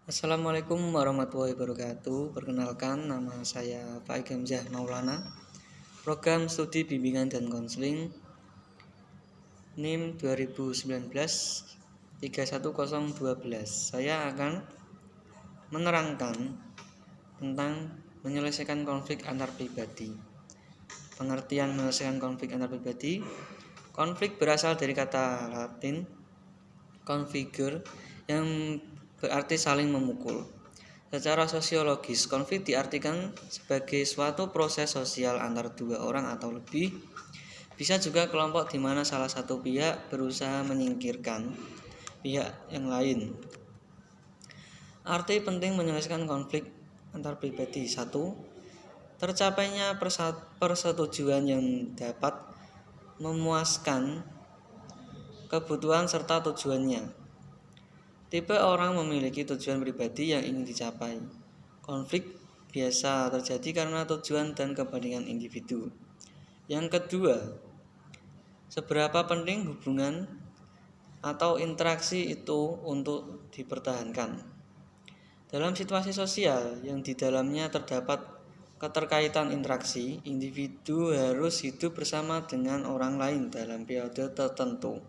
Assalamualaikum warahmatullahi wabarakatuh. Perkenalkan, nama saya Faik Hamzah Maulana, Program Studi Bimbingan dan Konseling NIM 2019-31012. Saya akan menerangkan tentang menyelesaikan konflik antar pribadi. Pengertian menyelesaikan konflik antar pribadi: konflik berasal dari kata Latin configere yang berarti saling memukul. Secara sosiologis, konflik diartikan sebagai suatu proses sosial antar dua orang atau lebih. Bisa juga kelompok di mana salah satu pihak berusaha menyingkirkan pihak yang lain. Arti penting menyelesaikan konflik antar pribadi: 1. Tercapainya persetujuan yang dapat memuaskan kebutuhan serta tujuannya. Tipe orang memiliki tujuan pribadi yang ingin dicapai. Konflik biasa terjadi karena tujuan dan kepentingan individu. Yang kedua, seberapa penting hubungan atau interaksi itu untuk dipertahankan. Dalam situasi sosial yang di dalamnya terdapat keterkaitan interaksi, individu harus hidup bersama dengan orang lain dalam periode tertentu.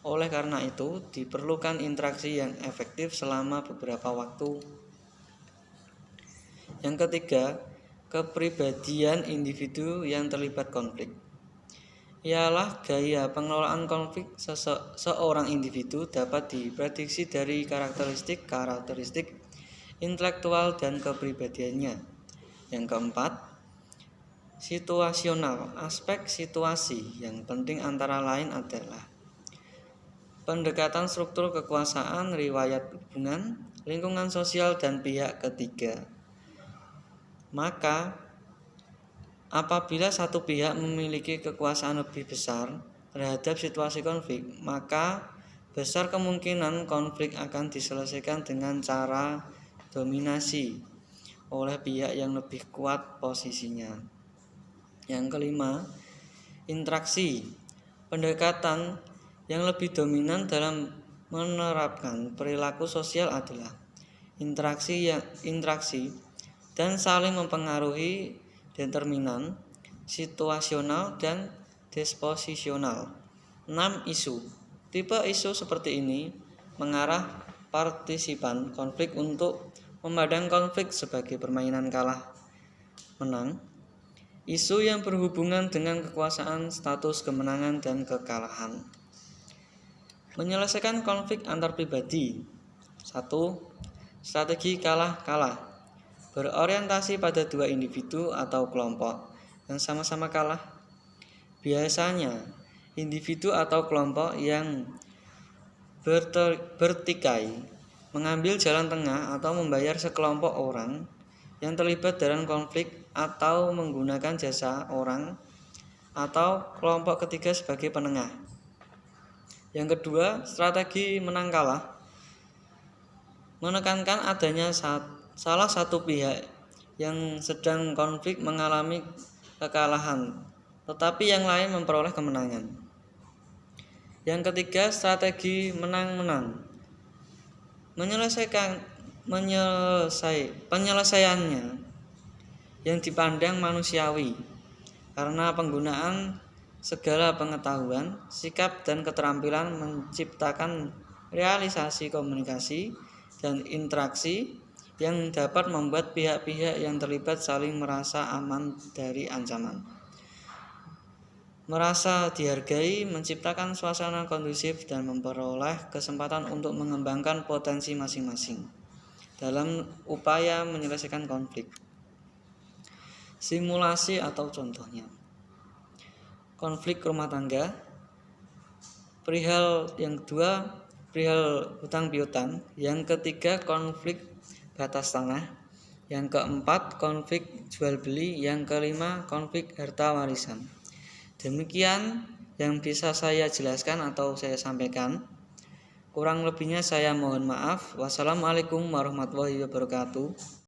Oleh karena itu, diperlukan interaksi yang efektif selama beberapa waktu. Yang ketiga, kepribadian individu yang terlibat konflik. Ialah gaya pengelolaan konflik seorang individu dapat diprediksi dari karakteristik intelektual dan kepribadiannya. Yang keempat, situasional. Aspek situasi yang penting antara lain adalah pendekatan struktur kekuasaan, riwayat hubungan, lingkungan sosial, dan pihak ketiga. Maka, apabila satu pihak memiliki kekuasaan lebih besar terhadap situasi konflik, maka besar kemungkinan konflik akan diselesaikan dengan cara dominasi oleh pihak yang lebih kuat posisinya. Yang kelima, interaksi. Pendekatan yang lebih dominan dalam menerapkan perilaku sosial adalah interaksi dan saling mempengaruhi determinan, situasional, dan disposisional. 6. Isu. Tipe isu seperti ini mengarah partisipan konflik untuk memandang konflik sebagai permainan kalah menang. Isu yang berhubungan dengan kekuasaan, status, kemenangan, dan kekalahan. Menyelesaikan konflik antar pribadi. 1. Strategi kalah-kalah. Berorientasi pada dua individu atau kelompok yang sama-sama kalah. Biasanya, individu atau kelompok yang bertikai mengambil jalan tengah atau membayar sekelompok orang yang terlibat dalam konflik atau menggunakan jasa orang atau kelompok ketiga sebagai penengah. Yang kedua, strategi menang kalah. Menekankan adanya salah satu pihak yang sedang konflik mengalami kekalahan, tetapi yang lain memperoleh kemenangan. Yang ketiga, strategi menang-menang. Penyelesaiannya yang dipandang manusiawi karena penggunaan segala pengetahuan, sikap, dan keterampilan menciptakan realisasi komunikasi dan interaksi yang dapat membuat pihak-pihak yang terlibat saling merasa aman dari ancaman, merasa dihargai, menciptakan suasana kondusif, dan memperoleh kesempatan untuk mengembangkan potensi masing-masing dalam upaya menyelesaikan konflik. Simulasi atau contohnya: konflik rumah tangga. Perihal yang kedua, perihal hutang piutang. Yang ketiga, konflik batas tanah. Yang keempat, konflik jual beli. Yang kelima, konflik harta warisan. Demikian yang bisa saya jelaskan atau saya sampaikan. Kurang lebihnya saya mohon maaf. Wassalamualaikum warahmatullahi wabarakatuh.